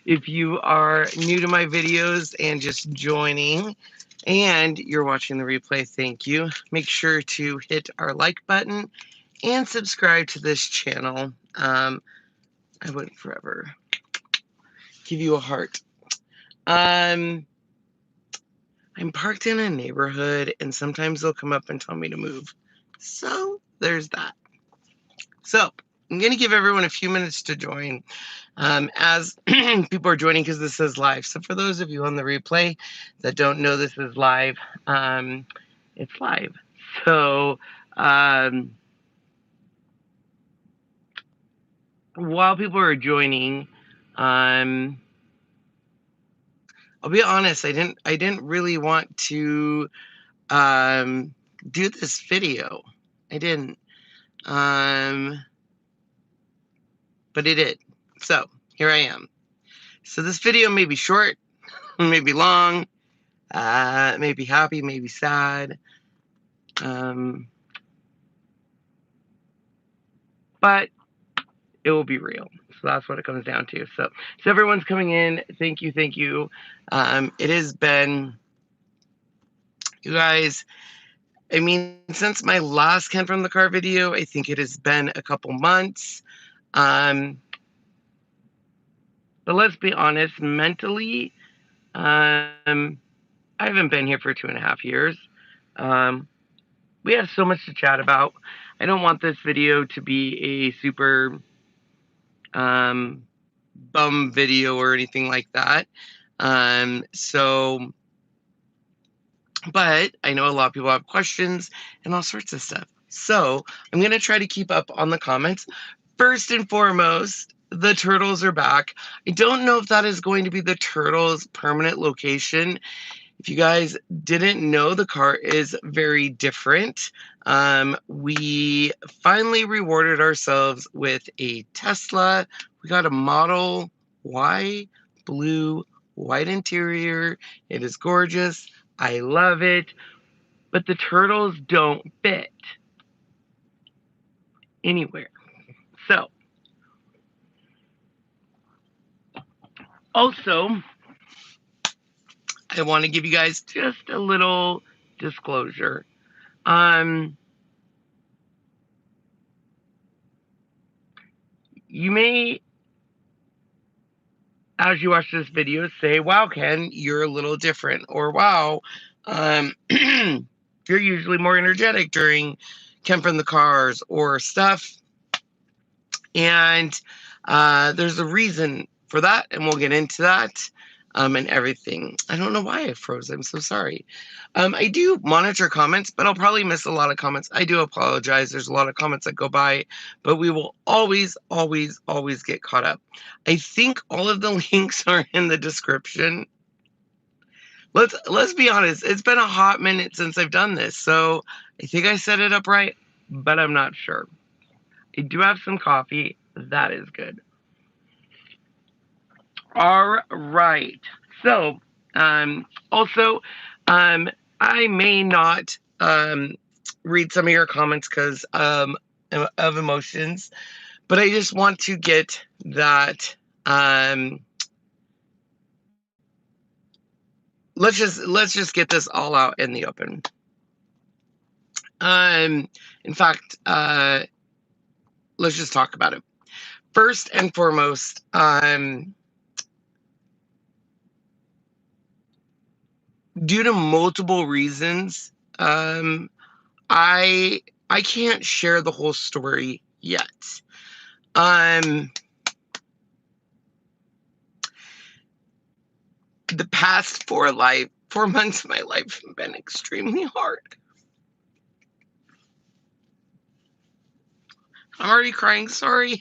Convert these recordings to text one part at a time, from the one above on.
If you are new to my videos and just joining and you're watching the replay, thank you. Make sure to hit our like button and subscribe to this channel. I wouldn't forever give you a heart. I'm parked in a neighborhood and sometimes they'll come up and tell me to move. So there's that. So I'm going to give everyone a few minutes to join as people are joining because this is live. So for those of you on the replay that don't know this is live, it's live. So while people are joining, I'll be honest, I didn't really want to do this video. I didn't. But it did. So here I am. So this video may be short, may be long, may be happy, may be sad. But it will be real. So that's what it comes down to. So everyone's coming in. Thank you. Thank you. It has been, you guys, I mean, since my last Ken from the Car video, I think it has been a couple months. But let's be honest, mentally, I haven't been here for 2.5 years. We have so much to chat about. I don't want this video to be a super bum video or anything like that. But I know a lot of people have questions and all sorts of stuff. So I'm going to try to keep up on the comments. First and foremost, the turtles are back. I don't know if that is going to be the turtles' permanent location. If you guys didn't know, the car is very different. We finally rewarded ourselves with a Tesla. We got a Model Y, blue, white interior. It is gorgeous. I love it. But the turtles don't fit anywhere. So, also, I want to give you guys just a little disclosure. You may, as you watch this video, say, wow, Ken, you're a little different. Or, wow, you're usually more energetic during Ken from the Cars or stuff. And there's a reason for that, and we'll get into that. And everything. I don't know why I froze. I'm so sorry. I do monitor comments, but I'll probably miss a lot of comments. I do apologize. There's a lot of comments that go by, but we will always, always, always get caught up. I think all of the links are in the description. Let's be honest. It's been a hot minute since I've done this, so I think I set it up right, but I'm not sure. I do have some coffee. That is good. All right. So, also, I may not read some of your comments because of emotions, but I just want to get that. Let's just get this all out in the open. In fact, let's just talk about it. First and foremost, due to multiple reasons, I can't share the whole story yet. The past 4 months of my life have been extremely hard. I'm already crying, sorry.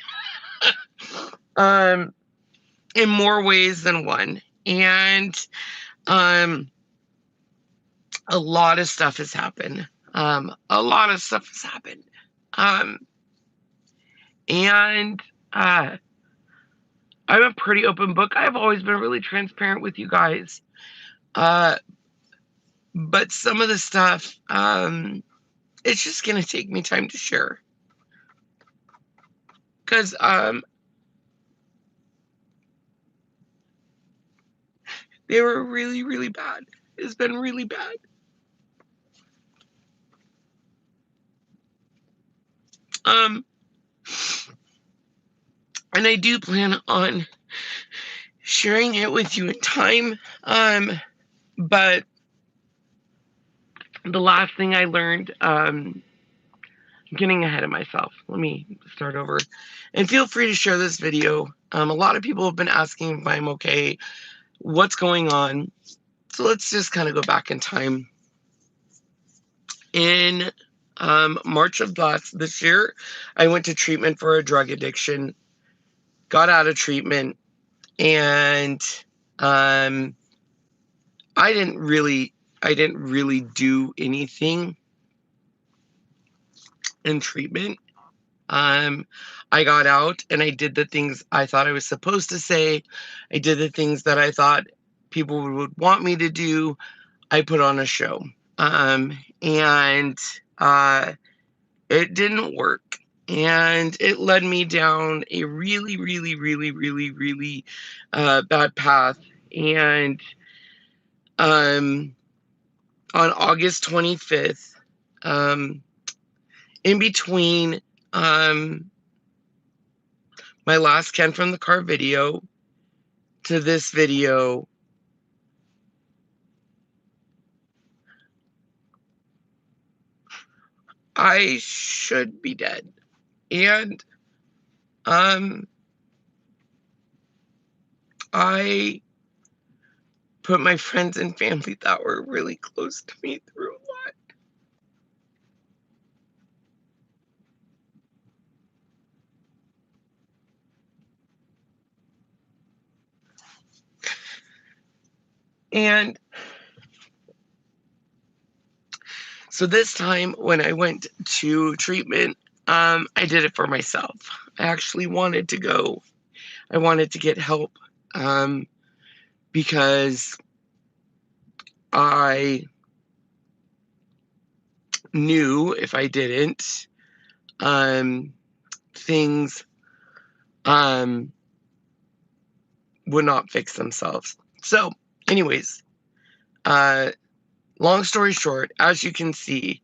In more ways than one. And a lot of stuff has happened. I'm a pretty open book. I've always been really transparent with you guys. But some of the stuff, it's just going to take me time to share. Because They were really, really bad. It's been really bad. And I do plan on sharing it with you in time. But the last thing I learned, getting ahead of myself. Let me start over. And feel free to share this video. A lot of people have been asking if I'm okay, what's going on. So let's just kind of go back in time. In March of this year, I went to treatment for a drug addiction, got out of treatment, and I didn't really do anything in treatment. I got out and I did the things I thought I was supposed to say. I did the things that I thought people would want me to do. I put on a show. And it didn't work. And it led me down a really, really, really, really, really bad path. And on August 25th, in between my last Ken from the Car video to this video, I should be dead. And I put my friends and family that were really close to me through a lot. And so this time when I went to treatment, I did it for myself. I actually wanted to go. I wanted to get help because I knew if I didn't, things would not fix themselves. So anyways, long story short, as you can see,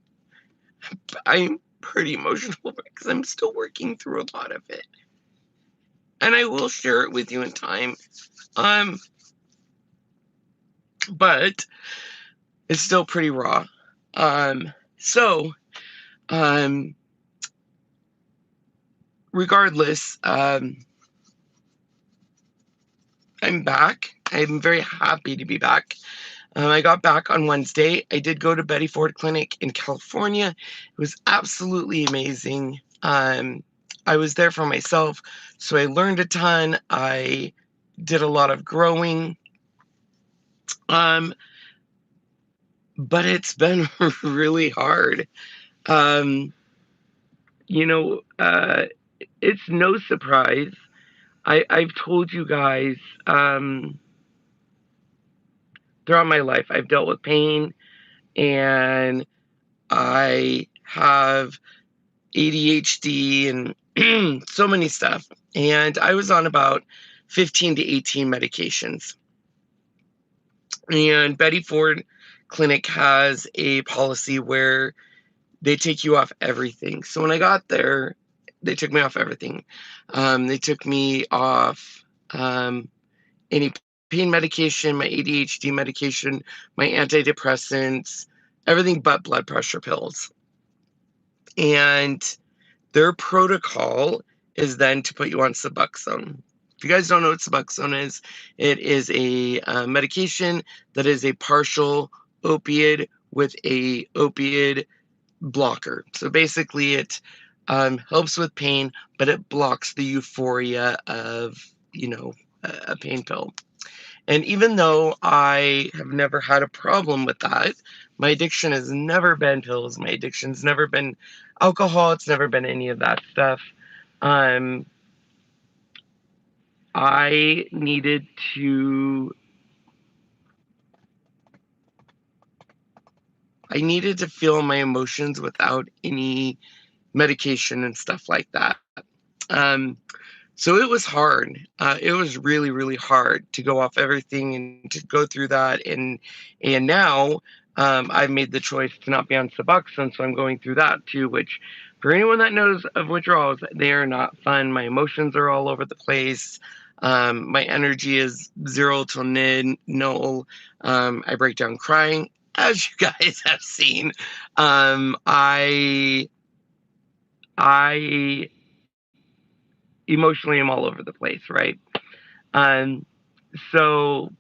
I'm pretty emotional because I'm still working through a lot of it. And I will share it with you in time. But it's still pretty raw. Regardless, I'm back. I'm very happy to be back. I got back on Wednesday. I did go to Betty Ford Clinic in California. It was absolutely amazing. I was there for myself, so I learned a ton. I did a lot of growing. But it's been really hard. It's no surprise. I've told you guys throughout my life, I've dealt with pain, and I have ADHD and so many stuff. And I was on about 15 to 18 medications. And Betty Ford Clinic has a policy where they take you off everything. So when I got there, they took me off everything. They took me off any pain medication, my ADHD medication, my antidepressants, everything but blood pressure pills. And their protocol is then to put you on Suboxone. If you guys don't know what Suboxone is, it is a medication that is a partial opioid with a opioid blocker. So basically it helps with pain, but it blocks the euphoria of, a pain pill. And even though I have never had a problem with that, my addiction has never been pills. My addiction's never been alcohol. It's never been any of that stuff. I needed to feel my emotions without any medication and stuff like that. So it was hard. It was really, really hard to go off everything and to go through that. And now I've made the choice to not be on Suboxone, so I'm going through that too. Which, for anyone that knows of withdrawals, they are not fun. My emotions are all over the place. My energy is zero till null. I break down crying, as you guys have seen. I emotionally am all over the place, right? Um, so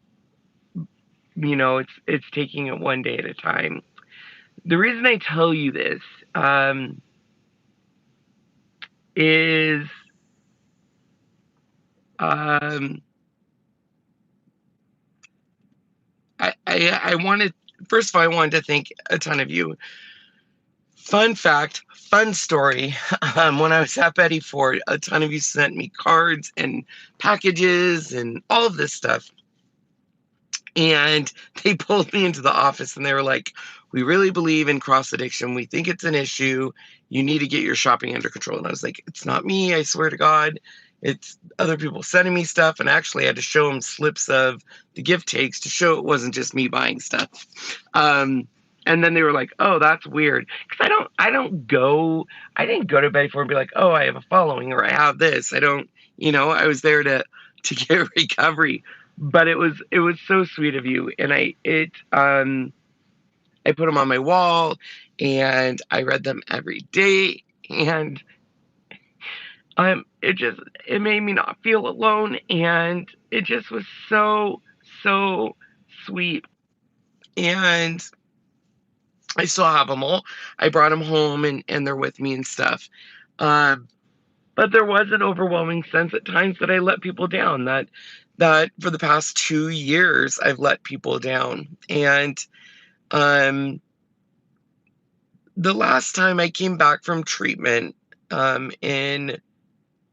it's taking it one day at a time. The reason I tell you this is um, I wanted, first of all, I wanted to thank a ton of you. Fun fact, fun story. When I was at Betty Ford, a ton of you sent me cards and packages and all of this stuff. And they pulled me into the office and they were like, we really believe in cross addiction. We think it's an issue. You need to get your shopping under control. And I was like, it's not me. I swear to God. It's other people sending me stuff. And actually, I had to show them slips of the gift takes to show it wasn't just me buying stuff. And then they were like, oh, that's weird. Because I didn't go to Betty Ford and be like, oh, I have a following or I have this. I don't, I was there to get recovery. But it was so sweet of you, and I put them on my wall, and I read them every day, and it made me not feel alone, and it just was so sweet, and I still have them all. I brought them home, and they're with me and stuff. But there was an overwhelming sense at times that I let people down, that for the past 2 years I've let people down. And the last time I came back from treatment in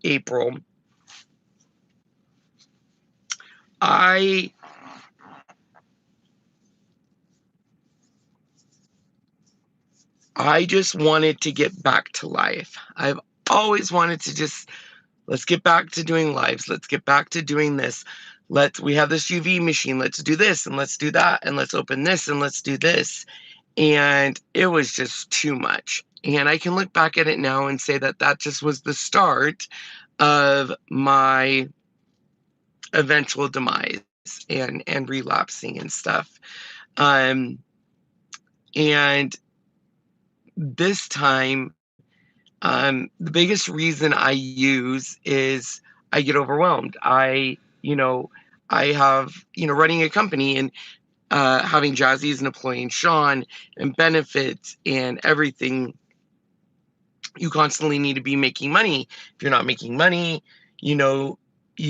April, I just wanted to get back to life. I've always wanted to just, let's get back to doing lives. Let's get back to doing this. We have this UV machine. Let's do this and let's do that. And let's open this and let's do this. And it was just too much. And I can look back at it now and say that just was the start of my eventual demise and relapsing and stuff. And this time, the biggest reason I use is I get overwhelmed. I have, running a company and having Jazzy as an employee and Sean and benefits and everything. You constantly need to be making money. If you're not making money, you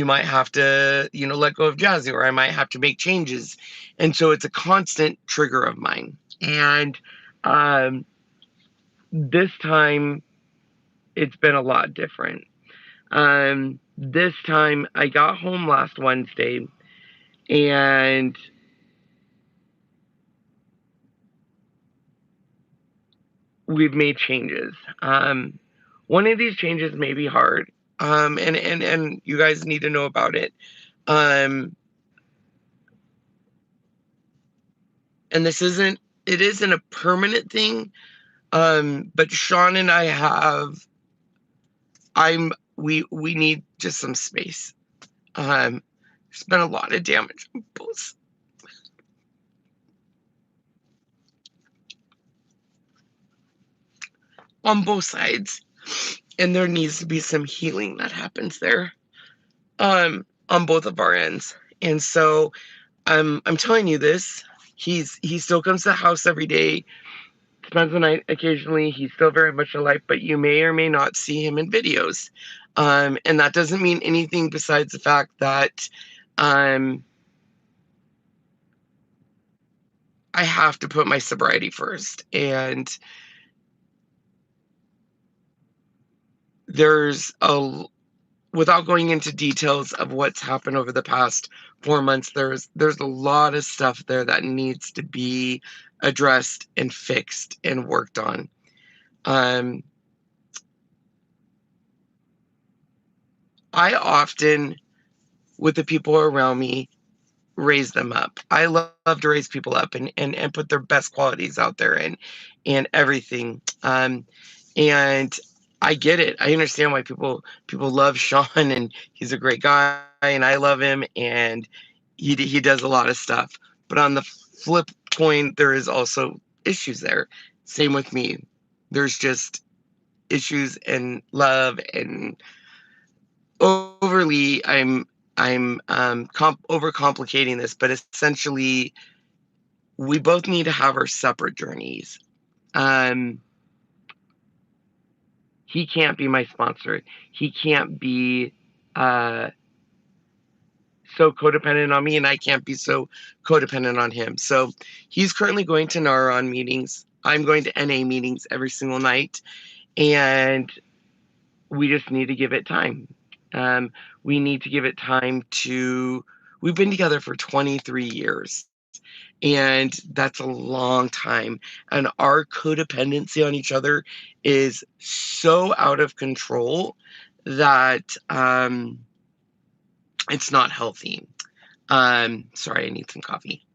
might have to, let go of Jazzy, or I might have to make changes. And so it's a constant trigger of mine. And this time it's been a lot different. This time I got home last Wednesday and we've made changes. One of these changes may be hard. And you guys need to know about it. And it isn't a permanent thing. But Sean and I we need just some space. There's been a lot of damage on both sides. And there needs to be some healing that happens there. On both of our ends. And so I'm telling you this. He still comes to the house every day, spends the night occasionally. He's still very much alive, but you may or may not see him in videos. And that doesn't mean anything besides the fact that I have to put my sobriety first. And without going into details of what's happened over the past 4 months, there's a lot of stuff there that needs to be addressed and fixed and worked on. I often, with the people around me, raise them up. I love to raise people up and put their best qualities out there and everything. And I get it. I understand why people love Sean, and he's a great guy and I love him, and he does a lot of stuff. But on the flip point, there is also issues there. Same with me. There's just issues and love and overly I'm overcomplicating this, but essentially we both need to have our separate journeys. Um, he can't be my sponsor. He can't be uh, so codependent on me, and I can't be so codependent on him. So he's currently going to NARON meetings. I'm going to NA meetings every single night, and we just need to give it time. We need to give it time to. We've been together for 23 years. And that's a long time. And our codependency on each other is so out of control that it's not healthy. Sorry, I need some coffee.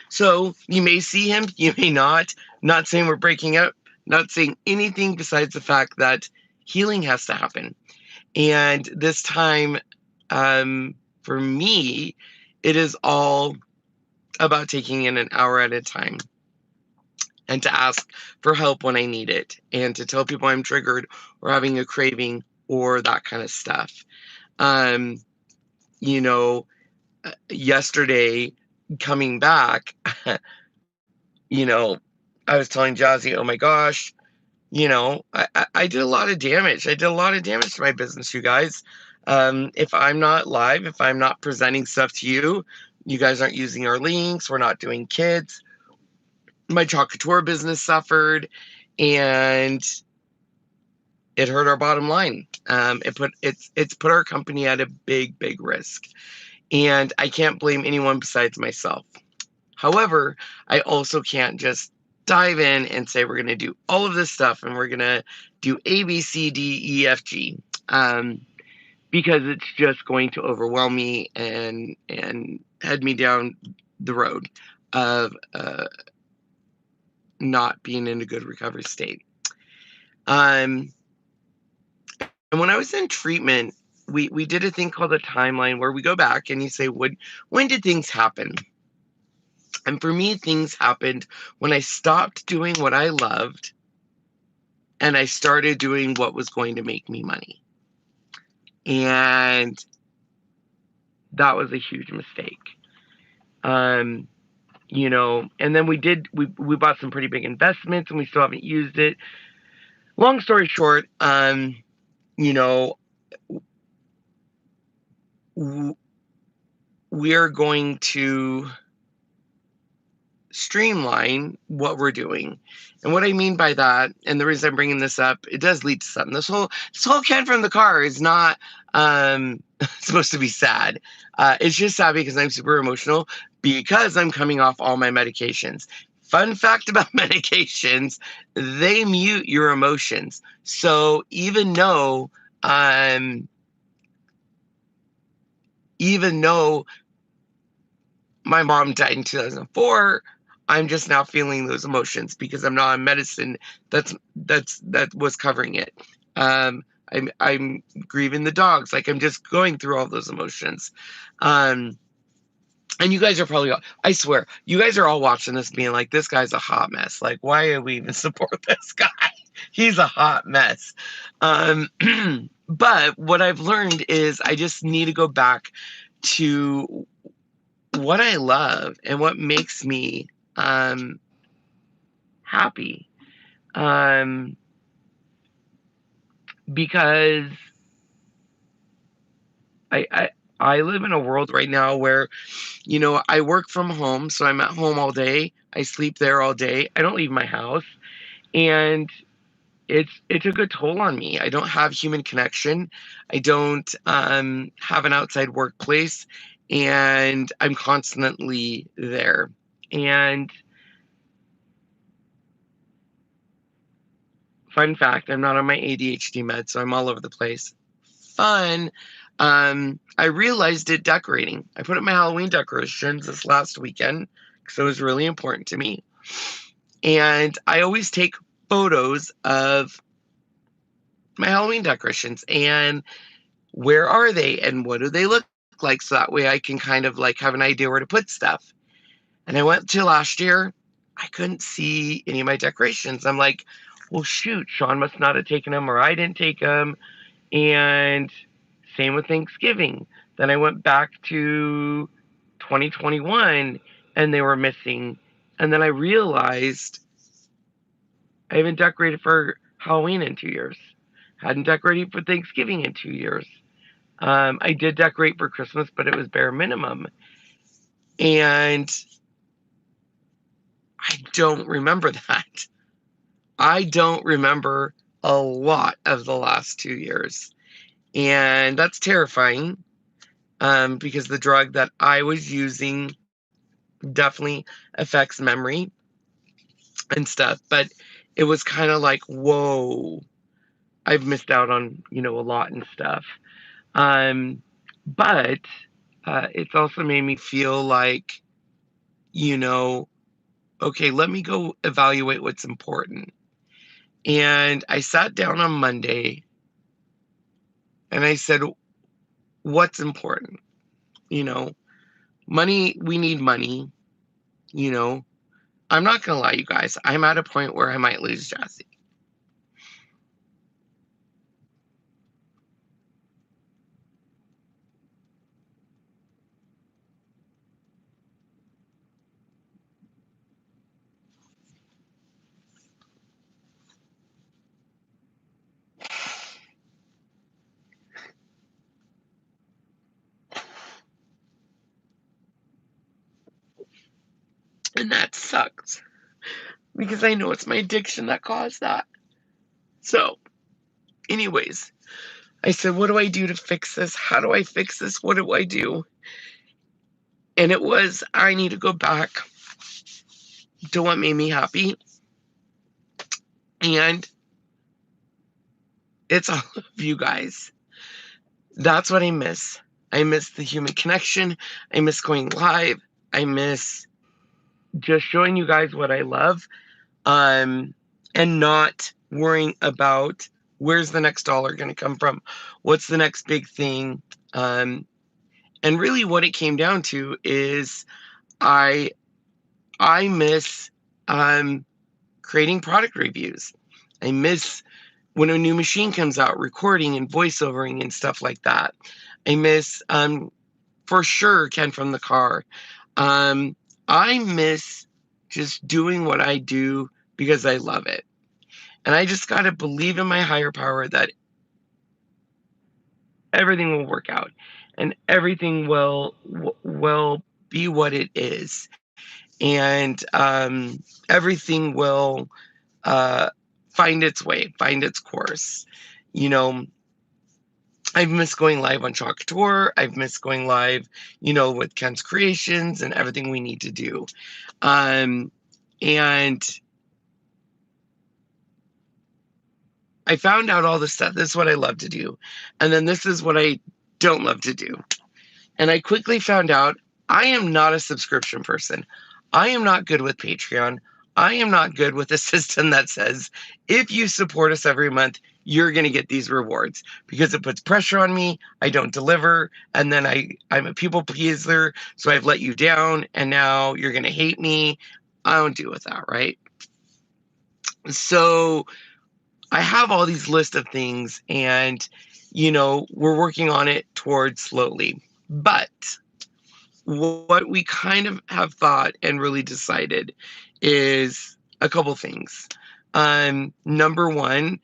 So you may see him, you may not. Not saying we're breaking up, not saying anything besides the fact that healing has to happen. And this time, for me, it is all about taking in an hour at a time, and to ask for help when I need it, and to tell people I'm triggered or having a craving or that kind of stuff. Um, you know, yesterday coming back, you know, I was telling Jazzy, oh my gosh, I did a lot of damage. I did a lot of damage to my business, you guys. If I'm not live, if I'm not presenting stuff to you, you guys aren't using our links, we're not doing kids. My Couture business suffered, and it hurt our bottom line. It's put our company at a big risk, and I can't blame anyone besides myself. However, I also can't just dive in and say we're going to do all of this stuff and we're going to do A, B, C, D, E, F, G, because it's just going to overwhelm me and head me down the road of not being in a good recovery state. And when I was in treatment, we did a thing called a timeline, where we go back and you say, when did things happen? And for me, things happened when I stopped doing what I loved and I started doing what was going to make me money. And that was a huge mistake. And then we bought some pretty big investments and we still haven't used it. Long story short, we're going to streamline what we're doing. And what I mean by that, and the reason I'm bringing this up, it does lead to something. This whole Ken from the car is not supposed to be sad. It's just sad because I'm super emotional because I'm coming off all my medications. Fun fact about medications, they mute your emotions. So even though my mom died in 2004, I'm just now feeling those emotions because I'm not on medicine that was covering it. I'm grieving the dogs. Like, I'm just going through all those emotions. And you guys are probably, I swear, you guys are all watching this being like, this guy's a hot mess. Like, why do we even support this guy? He's a hot mess. But what I've learned is I just need to go back to what I love and what makes me happy. Because I live in a world right now where, I work from home, so I'm at home all day. I sleep there all day. I don't leave my house, and it took a toll on me. I don't have human connection. I don't have an outside workplace, and I'm constantly there. And Fun fact, I'm not on my ADHD meds, so I'm all over the place. Fun. I realized it decorating. I put up my Halloween decorations this last weekend because it was really important to me. And I always take photos of my Halloween decorations and where are they and what do they look like, so that way I can kind of like have an idea where to put stuff. And I went to last year, I couldn't see any of my decorations. I'm like, well, shoot, Sean must not have taken them or I didn't take them. And same with Thanksgiving. Then I went back to 2021 and they were missing. And then I realized I haven't decorated for Halloween in 2 years. Hadn't decorated for Thanksgiving in 2 years. I did decorate for Christmas, but it was bare minimum. And I don't remember that. I don't remember a lot of the last 2 years. And that's terrifying, because the drug that I was using definitely affects memory and stuff. But it was kind of like, whoa, I've missed out on, a lot and stuff. But it's also made me feel like, okay, let me go evaluate what's important. And I sat down on Monday and I said, what's important? Money, we need money. I'm not going to lie, you guys. I'm at a point where I might lose Jesse. And that sucks because I know it's my addiction that caused that. So, anyways, I said, what do I do to fix this? How do I fix this? What do I do? And it was, I need to go back to what made me happy. And it's all of you guys. That's what I miss. I miss the human connection. I miss going live. I miss just showing you guys what I love. And not worrying about where's the next dollar going to come from, what's the next big thing. And really what it came down to is I miss creating product reviews. I miss when a new machine comes out, recording and voiceovering and stuff like that. I miss for sure Ken from the car. I miss just doing what I do because I love it. And I just got to believe in my higher power that everything will work out and everything will be what it is. And everything will find its way, find its course. I've missed going live on Chalk Tour. I've missed going live, with Ken's Creations and everything we need to do. And I found out all this stuff. This is what I love to do. And then this is what I don't love to do. And I quickly found out I am not a subscription person. I am not good with Patreon. I am not good with a system that says, if you support us every month, you're going to get these rewards, because it puts pressure on me. I don't deliver. And then I'm a people pleaser. So I've let you down and now you're going to hate me. I don't deal with that. Right. So I have all these lists of things and, we're working on it towards slowly. But what we kind of have thought and really decided is a couple things. Number one,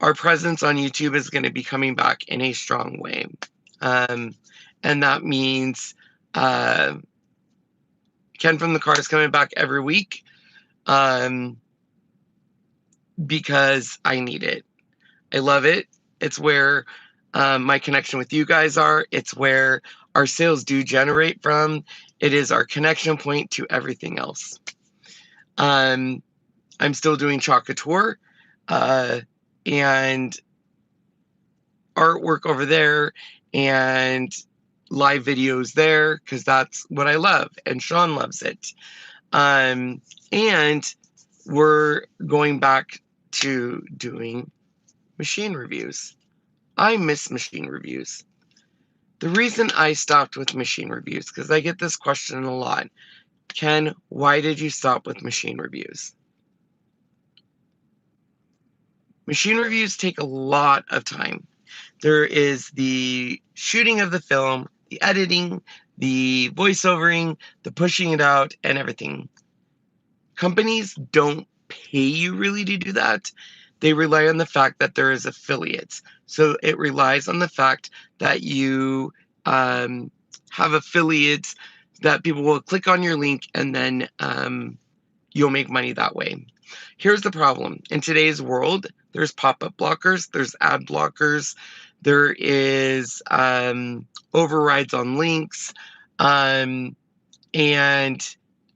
our presence on YouTube is going to be coming back in a strong way. And that means Ken from the car is coming back every week. Because I need it. I love it. It's where my connection with you guys are. It's where our sales do generate from. It is our connection point to everything else. I'm still doing Chalk Tour. and artwork over there, and live videos there, because that's what I love, and Sean loves it. And we're going back to doing machine reviews. I miss machine reviews. The reason I stopped with machine reviews, because I get this question a lot. Ken, why did you stop with machine reviews? Machine reviews take a lot of time. There is the shooting of the film, the editing, the voiceovering, the pushing it out, and everything. Companies don't pay you really to do that. They rely on the fact that there is affiliates. So it relies on the fact that you have affiliates, that people will click on your link, and then you'll make money that way. Here's the problem. In today's world, there's pop-up blockers, there's ad blockers, there is overrides on links, and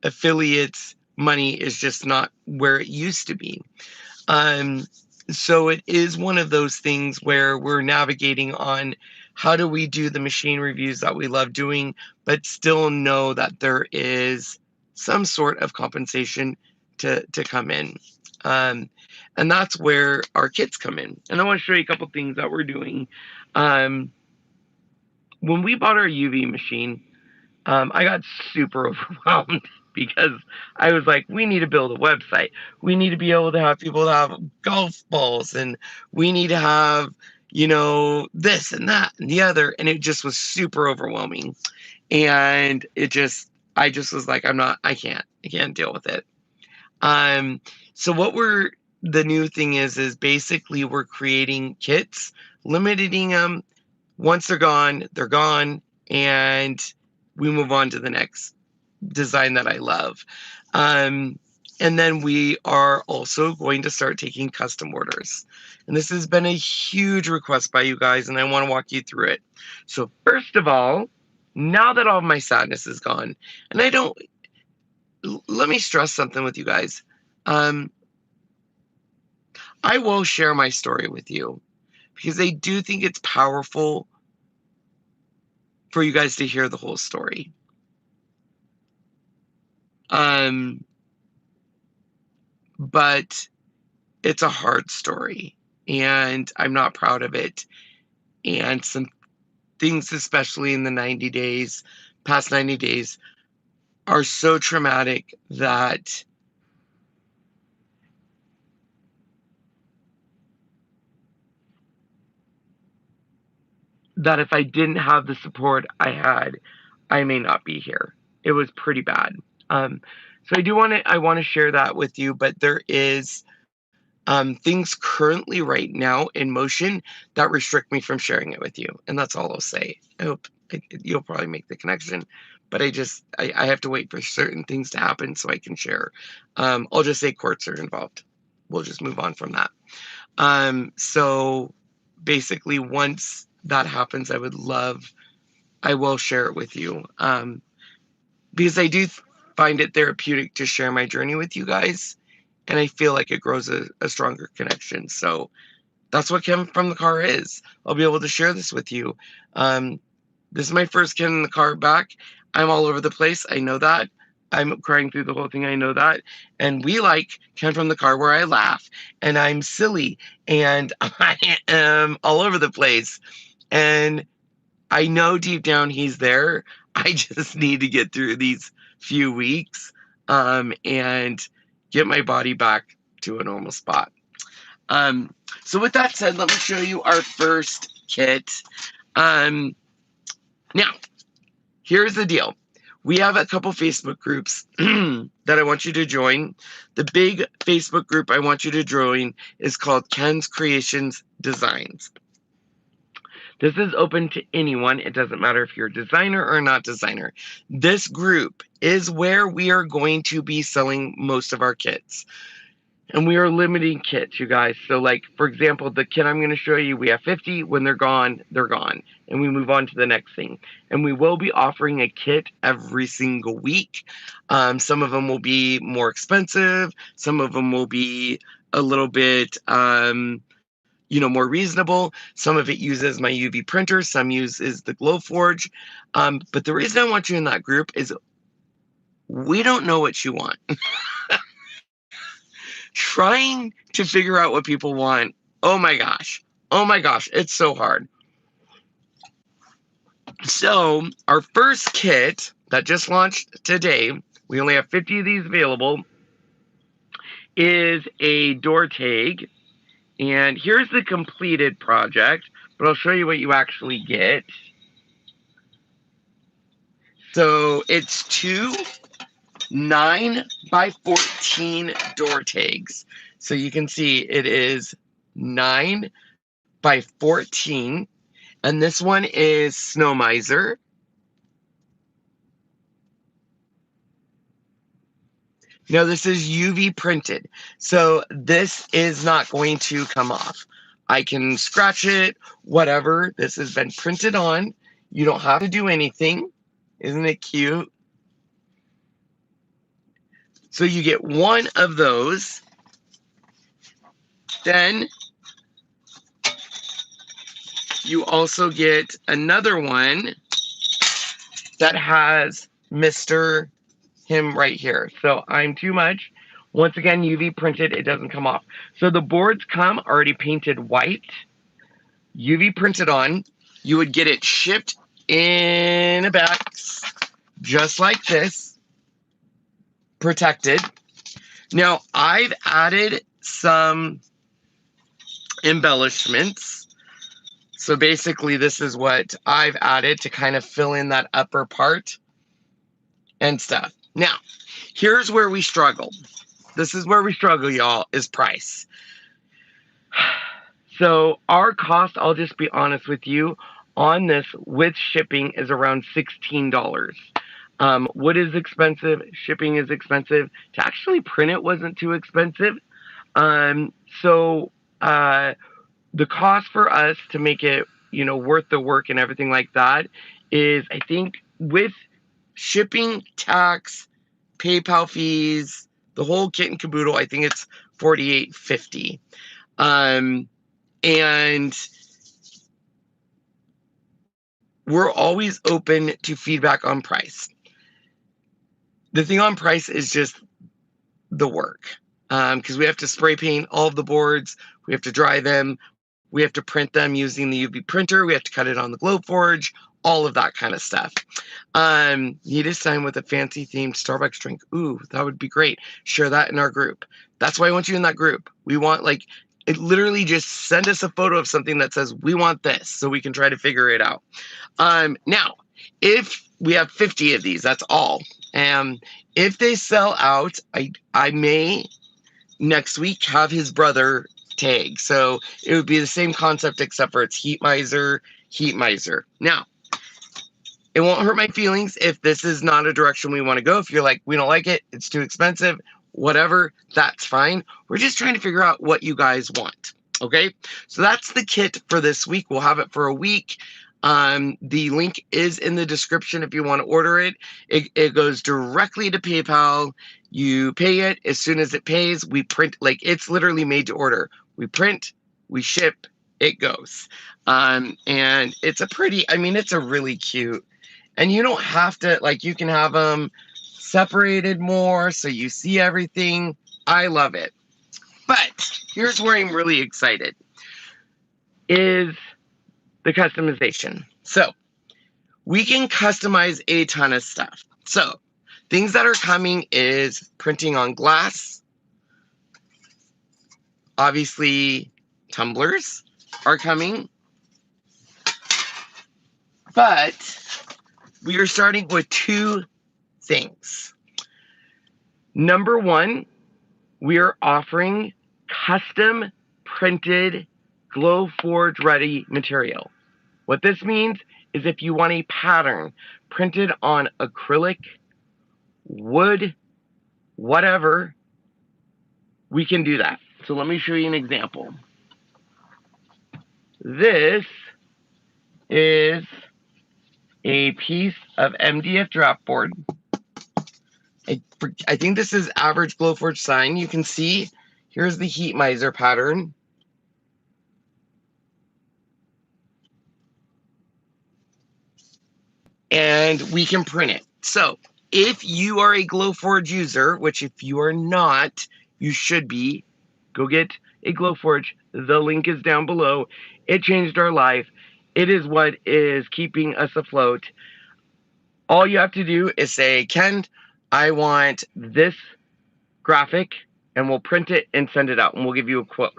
affiliates money is just not where it used to be. So it is one of those things where we're navigating on how do we do the machine reviews that we love doing, but still know that there is some sort of compensation to come in. And that's where our kits come in. And I want to show you a couple things that we're doing. When we bought our UV machine, I got super overwhelmed because I was like, we need to build a website. We need to be able to have people have golf balls, and we need to have, this and that and the other. And it just was super overwhelming. And I just was like, I can't deal with it. So the new thing is basically we're creating kits, limiting them. Once they're gone, and we move on to the next design that I love. And then we are also going to start taking custom orders. And this has been a huge request by you guys, and I want to walk you through it. So first of all, now that all of my sadness is gone, and let me stress something with you guys. I will share my story with you because I do think it's powerful for you guys to hear the whole story. But it's a hard story, and I'm not proud of it. And some things, especially in the past 90 days, are so traumatic that if I didn't have the support I had, I may not be here. It was pretty bad. So I want to share that with you, but there is things currently right now in motion that restrict me from sharing it with you. And that's all I'll say. I hope you'll probably make the connection, but I have to wait for certain things to happen so I can share. I'll just say courts are involved. We'll just move on from that. So basically once that happens, I will share it with you. Because I do find it therapeutic to share my journey with you guys. And I feel like it grows a stronger connection. So that's what Ken from the Car is. I'll be able to share this with you. This is my first Ken in the Car back. I'm all over the place. I know that. I'm crying through the whole thing. I know that. And we like Ken from the Car where I laugh and I'm silly and I am all over the place. And I know deep down he's there. I just need to get through these few weeks and get my body back to a normal spot. So with that said, let me show you our first kit. Now, here's the deal. We have a couple Facebook groups that I want you to join. The big Facebook group I want you to join is called Ken's Kreations Designs. This is open to anyone. It doesn't matter if you're a designer or not designer. This group is where we are going to be selling most of our kits. And we are limiting kits, you guys. So like, for example, the kit I'm going to show you, we have 50. When they're gone, they're gone. And we move on to the next thing. And we will be offering a kit every single week. Some of them will be more expensive. Some of them will be a little bit, more reasonable. Some of it uses my UV printer, some uses the Glowforge. But the reason I want you in that group is we don't know what you want. Trying to figure out what people want, oh my gosh, it's so hard. So our first kit that just launched today, we only have 50 of these available, is a door tag. And here's the completed project, but I'll show you what you actually get. So it's two 9x14 door tags. So you can see it is 9x14. And this one is Snow Miser. Now this is UV printed. So this is not going to come off. I can scratch it, whatever. This has been printed on. You don't have to do anything. Isn't it cute? So you get one of those. Then you also get another one that has Mr. Him right here. So I'm too much. Once again, UV printed, it doesn't come off. So the boards come already painted white, UV printed on. You would get it shipped in a box, just like this, protected. Now, I've added some embellishments. So basically, this is what I've added to kind of fill in that upper part and stuff. Now, here's where we struggle. This is where we struggle, y'all, is price. So our cost, I'll just be honest with you, on this with shipping is around $16. Wood is expensive. Shipping is expensive. To actually print it wasn't too expensive. So the cost for us to make it, worth the work and everything like that is, I think, with shipping, tax, PayPal fees, the whole kit and caboodle, I think it's $48.50. And we're always open to feedback on price. The thing on price is just the work, because we have to spray paint all of the boards, we have to dry them, we have to print them using the UV printer, we have to cut it on the Glowforge, all of that kind of stuff. Need a sign with a fancy themed Starbucks drink. Ooh, that would be great. Share that in our group. That's why I want you in that group. We want, it literally just send us a photo of something that says we want this so we can try to figure it out. Now, if we have 50 of these, that's all. If they sell out, I may next week have his brother tag. So it would be the same concept except for it's heat miser. Now, it won't hurt my feelings if this is not a direction we want to go. If you're like, we don't like it, it's too expensive, whatever, that's fine. We're just trying to figure out what you guys want. Okay, so that's the kit for this week. We'll have it for a week. The link is in the description if you want to order it. It goes directly to PayPal. You pay it. As soon as it pays, we print. It's literally made to order. We print, we ship, it goes. And it's it's a really cute. And you don't have to, you can have them separated more so you see everything. I love it. But here's where I'm really excited, is the customization. So we can customize a ton of stuff. So things that are coming is printing on glass. Obviously, tumblers are coming. But we are starting with two things. Number one, we are offering custom printed Glowforge ready material. What this means is if you want a pattern printed on acrylic, wood, whatever, we can do that. So let me show you an example. This is a piece of MDF draft board. I think this is average Glowforge sign. You can see Here's the heat miser pattern. And we can print it. So if you are a Glowforge user, which if you are not, you should be, go get a Glowforge. The link is down below. It changed our life. It is what is keeping us afloat. All you have to do is say, Ken, I want this graphic, and we'll print it and send it out, and we'll give you a quote.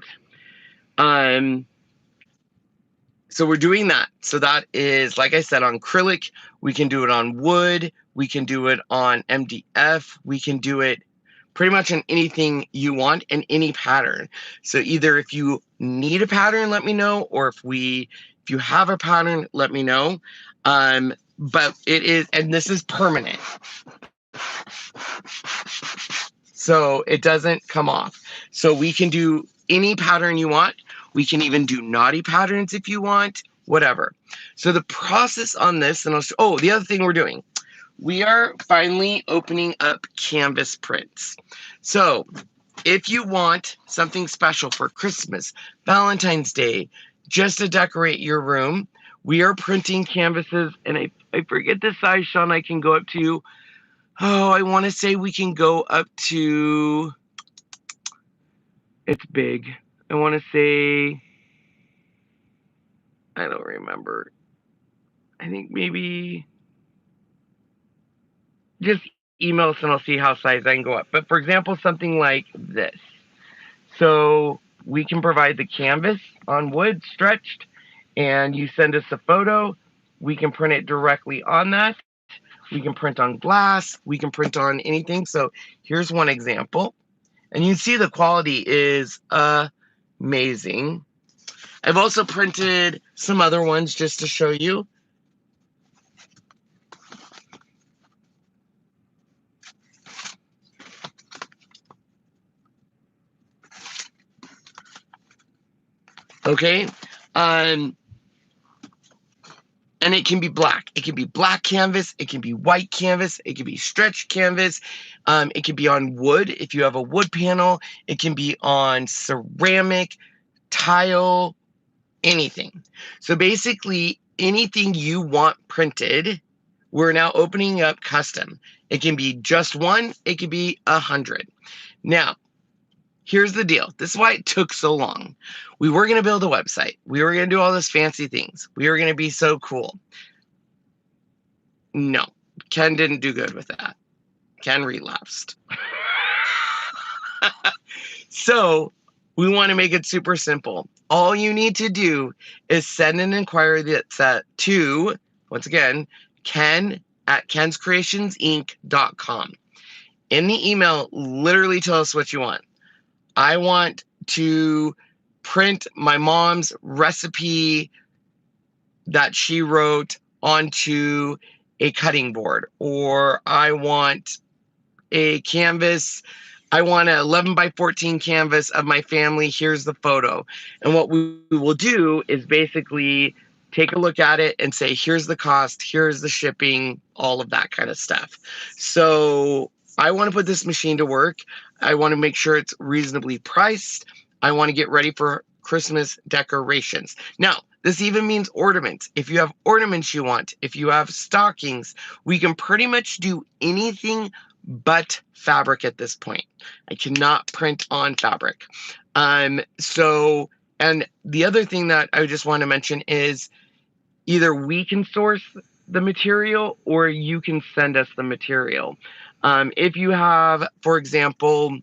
So we're doing that. So that is, like I said, on acrylic. We can do it on wood. We can do it on MDF. We can do it pretty much on anything you want and any pattern. So either if you need a pattern, let me know, or if you have a pattern, let me know. But it is, and this is permanent. So it doesn't come off. So we can do any pattern you want. We can even do naughty patterns if you want, whatever. So the process on this, and the other thing we're doing, we are finally opening up canvas prints. So if you want something special for Christmas, Valentine's Day, just to decorate your room, we are printing canvases, and I forget the size, Sean, I can go up to. Oh, I want to say we can go up to, it's big. I want to say, I don't remember. I think maybe just email us and I'll see how size I can go up. But for example, something like this. So we can provide the canvas on wood stretched, and you send us a photo. We can print it directly on that. We can print on glass. We can print on anything. So here's one example. And you see the quality is amazing. I've also printed some other ones just to show you. Okay. And it can be black. It can be black canvas. It can be white canvas. It can be stretched canvas. It can be on wood if you have a wood panel. It can be on ceramic, tile, anything. So basically, anything you want printed, we're now opening up custom. It can be just one. It can be 100. Now, here's the deal. This is why it took so long. We were going to build a website. We were going to do all these fancy things. We were going to be so cool. No, Ken didn't do good with that. Ken relapsed. So we want to make it super simple. All you need to do is send an inquiry that's to, once again, ken@kenskreationsinc.com. In the email, literally tell us what you want. I want to print my mom's recipe that she wrote onto a cutting board, or I want a canvas. I want an 11 by 14 canvas of my family. Here's the photo. And what we will do is basically take a look at it and say, here's the cost, here's the shipping, all of that kind of stuff. So I want to put this machine to work. I want to make sure it's reasonably priced. I want to get ready for Christmas decorations. Now, this even means ornaments. If you have ornaments you want, if you have stockings, we can pretty much do anything but fabric at this point. I cannot print on fabric. And the other thing that I just want to mention is either we can source the material or you can send us the material. If you have, for example,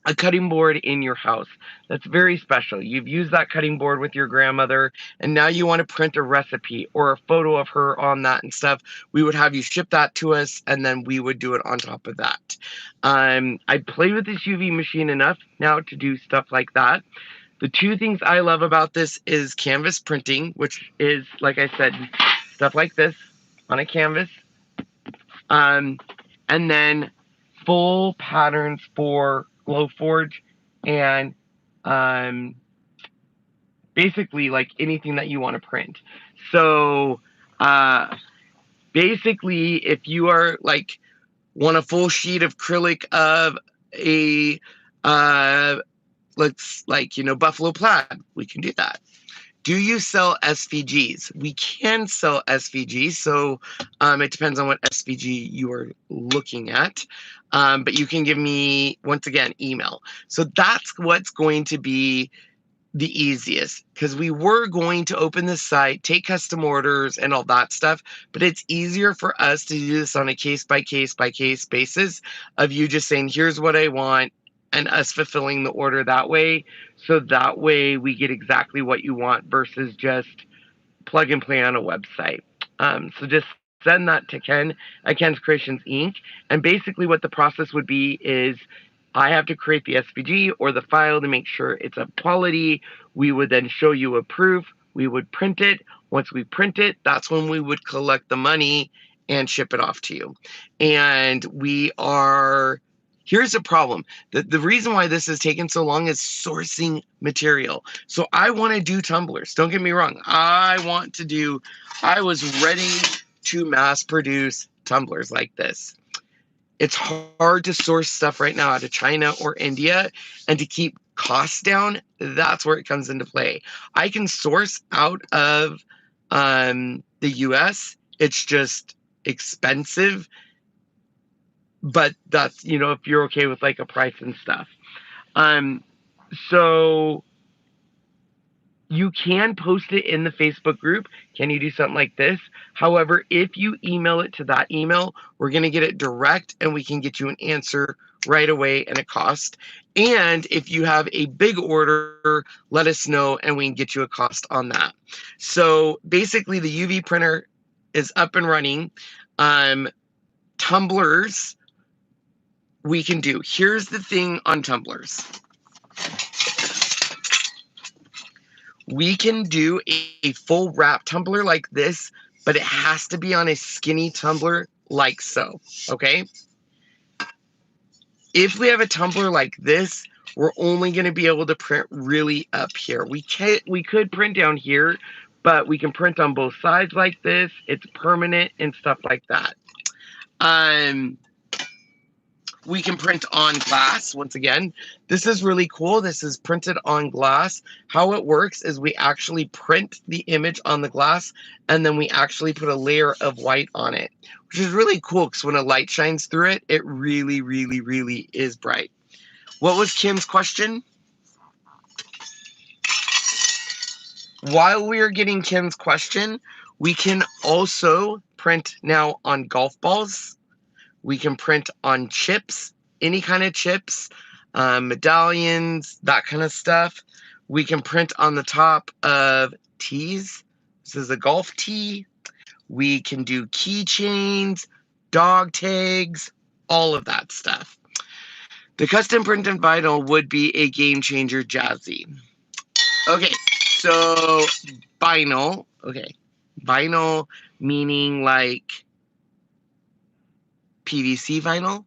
a cutting board in your house that's very special. You've used that cutting board with your grandmother, and now you want to print a recipe or a photo of her on that and stuff. We would have you ship that to us, and then we would do it on top of that. I played with this UV machine enough now to do stuff like that. The two things I love about this is canvas printing, which is, like I said, stuff like this on a canvas. And then full patterns for Glowforge and basically like anything that you want to print. So basically, if you are like want a full sheet of acrylic of a Let's Buffalo plaid. We can do that. Do you sell SVGs? We can sell SVGs, so it depends on what SVG you are looking at. But you can give me, once again, email. So that's what's going to be the easiest, because we were going to open this site, take custom orders and all that stuff, but it's easier for us to do this on a case by case basis of you just saying, here's what I want, and us fulfilling the order that way. So that way we get exactly what you want versus just plug and play on a website. So just send that to Ken at Ken's Kreations Inc. And basically what the process would be is I have to create the SVG or the file to make sure it's of quality. We would then show you a proof. We would print it. Once we print it, that's when we would collect the money and ship it off to you. And here's the problem. The reason why this has taken so long is sourcing material. So I want to do tumblers. Don't get me wrong. I was ready to mass produce tumblers like this. It's hard to source stuff right now out of China or India, and to keep costs down, that's where it comes into play. I can source out of the US. It's just expensive, but that's, if you're okay with like a price and stuff. So you can post it in the Facebook group. Can you do something like this? However, if you email it to that email, we're going to get it direct and we can get you an answer right away and a cost. And if you have a big order, let us know and we can get you a cost on that. So basically the UV printer is up and running. Tumblers we can do. Here's the thing on tumblers. We can do a full wrap tumbler like this, but it has to be on a skinny tumbler like so, okay? If we have a tumbler like this, we're only going to be able to print really up here. We could print down here, but we can print on both sides like this. It's permanent and stuff like that. We can print on glass. Once again, this is really cool. This is printed on glass. How it works is we actually print the image on the glass, and then we actually put a layer of white on it, which is really cool because when a light shines through it, it really, really, really is bright. What was Kim's question? While we are getting Kim's question, we can also print now on golf balls. We can print on chips, any kind of chips, medallions, that kind of stuff. We can print on the top of tees. This is a golf tee. We can do keychains, dog tags, all of that stuff. The custom printed vinyl would be a game changer, Jazzy. Okay, so vinyl. Okay, vinyl meaning like PVC vinyl,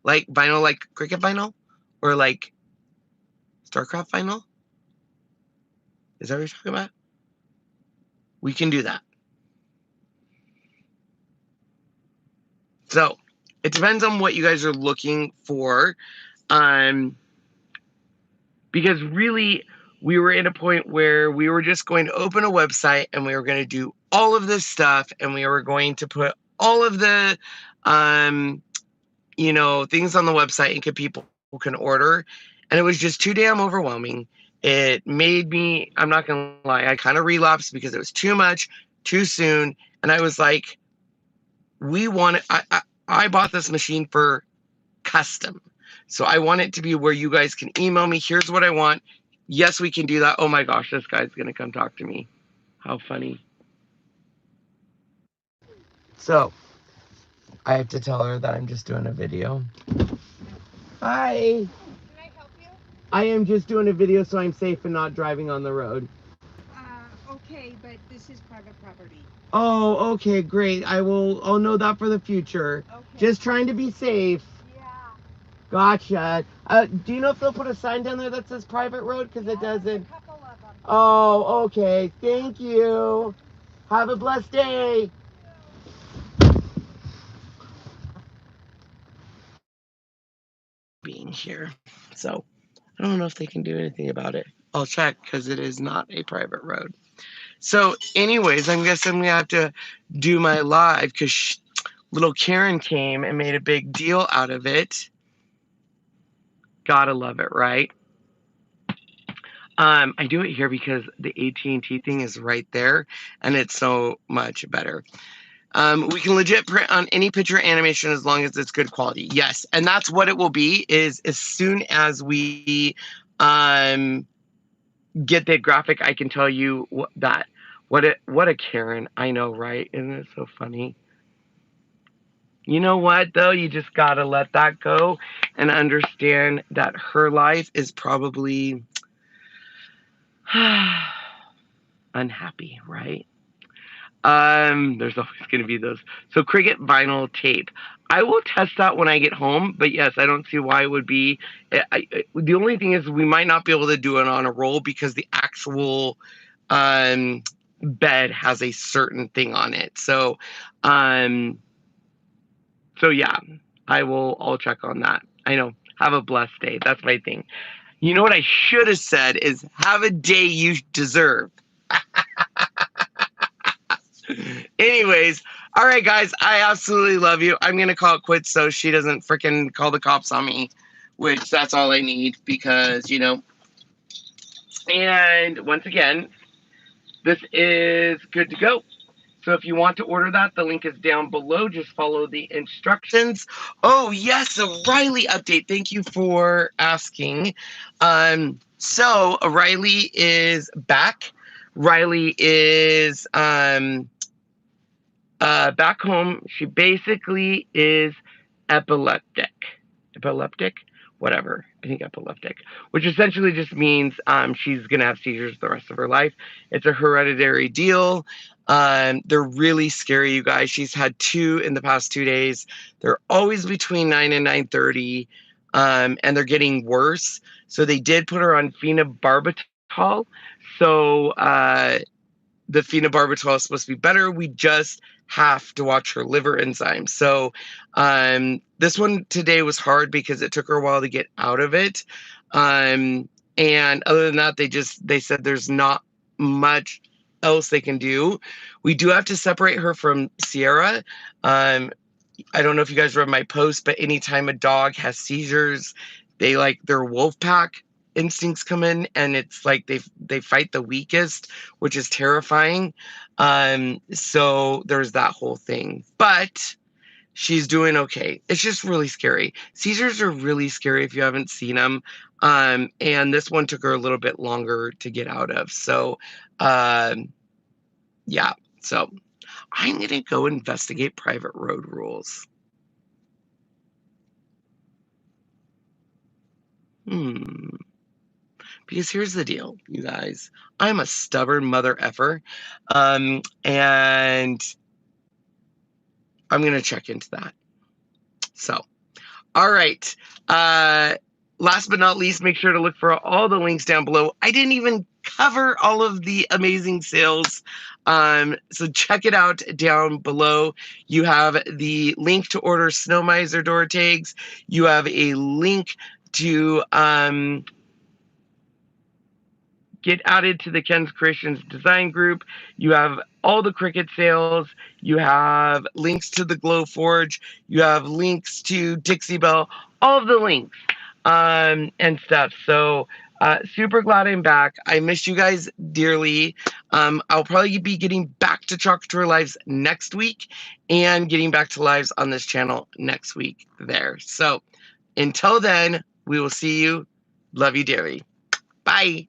like Cricut vinyl, or like StarCraft vinyl. Is that what you're talking about? We can do that. So it depends on what you guys are looking for, because really we were at a point where we were just going to open a website and we were going to do all of this stuff, and we were going to put all of the things on the and people can order. And it was just too damn overwhelming. It made me, I'm not going to lie, I kind of relapsed because it was too much, too soon. And I was like, I bought this machine for custom. So I want it to be where you guys can email me. Here's what I want. Yes, we can do that. Oh my gosh, this guy's going to come talk to me. How funny. So I have to tell her that I'm just doing a video. Hi. Can I help you? I am just doing a video so I'm safe and not driving on the road. Okay, but this is private property. Oh, okay, great. I'll know that for the future. Okay. Just trying to be safe. Yeah. Gotcha. Do you know if they'll put a sign down there that says private road? Because it doesn't. A couple of them. Oh, okay. Thank you. Have a blessed day. Being here. So don't know if they can do anything about it. I'll check because it is not a private road. So anyways, I guess I'm going to have to do my live because little Karen came and made a big deal out of it. Gotta love it, right? I do it here because the AT&T thing is right there, and it's so much better. We can legit print on any picture animation as long as it's good quality. Yes, and that's what it will be. Is as soon as we get the graphic, I can tell you what a Karen. I know, right? Isn't it so funny? You know what, though? You just got to let that go and understand that her life is probably unhappy, right? There's always going to be those. So Cricut vinyl tape. I will test that when I get home, but yes, I don't see why it would be. The only thing is we might not be able to do it on a roll because the actual bed has a certain thing on it. So yeah, I'll check on that. I know. Have a blessed day. That's my thing. You know what I should have said is have a day you deserve. Anyways, all right, guys, I absolutely love you. I'm going to call it quits so she doesn't freaking call the cops on me, which that's all I need because, and once again, this is good to go. So if you want to order that, the link is down below. Just follow the instructions. Oh, yes, a Riley update. Thank you for asking. So Riley is back. Riley is back home. She basically is epileptic. Epileptic? Whatever. I think epileptic. Which essentially just means she's going to have seizures the rest of her life. It's a hereditary deal. They're really scary, you guys. She's had 2 in the past 2 days. They're always between 9 and 9:30. And they're getting worse. So they did put her on phenobarbital. So the phenobarbital is supposed to be better. We just have to watch her liver enzymes. So this one today was hard because it took her a while to get out of it. And other than that, they said there's not much else they can do. We do have to separate her from Sierra. I don't know if you guys read my post, but anytime a dog has seizures, their wolf pack instincts come in, and it's like they fight the weakest, which is terrifying. So there's that whole thing, but she's doing okay. It's just really scary. Seizures are really scary if you haven't seen them. And this one took her a little bit longer to get out of. So yeah, so I'm gonna go investigate private road rules. Because here's the deal, you guys. I'm a stubborn mother effer. And I'm going to check into that. So, all right. Last but not least, make sure to look for all the links down below. I didn't even cover all of the amazing sales. So check it out down below. You have the link to order Snow Miser door tags. You have a link to get added to the Ken's Kreations design group. You have all the Cricut sales. You have links to the Glowforge. You have links to Dixiebell, all of the links and stuff. So super glad I'm back. I miss you guys dearly. I'll probably be getting back to Chalk Tour Lives next week and getting back to lives on this channel next week there. So until then, we will see you. Love you dearly. Bye.